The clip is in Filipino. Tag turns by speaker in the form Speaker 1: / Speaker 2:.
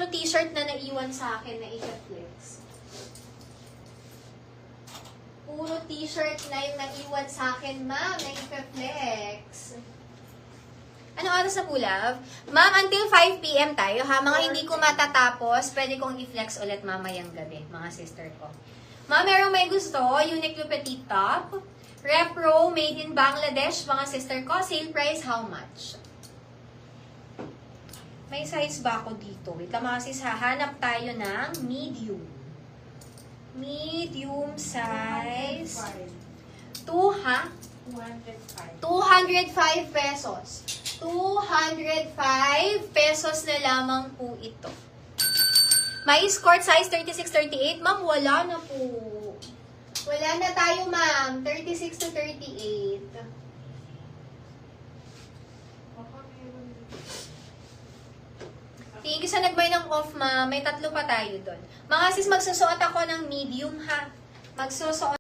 Speaker 1: t-shirt na naiwan sa akin na i-flex. Puro t-shirt na yung naiwan sa akin, ma'am, na i-flex. Anong oras na po, love? Ma'am, until 5 p.m. tayo, ha? Mga hindi ko matatapos, pwede kong i-flex ulit mamayang gabi, mga sister ko. Ma'am, merong may gusto, Uniqlo Petite Top. Repro, made in Bangladesh, mga sister ko. Sale price, how much? May size ba ako dito? Wait lang mga sis, hahanap tayo ng medium. Medium size. 2, ha? 205 pesos. 205 pesos na lamang po ito. May skirt size 36-38. Ma'am, wala na po. Wala na tayo, ma'am. 36 to 38. Thank you sa nagbay ng off, ma'am. May 3 pa tayo doon. Mga sis, magsusuot ako ng medium, ha? Magsusuot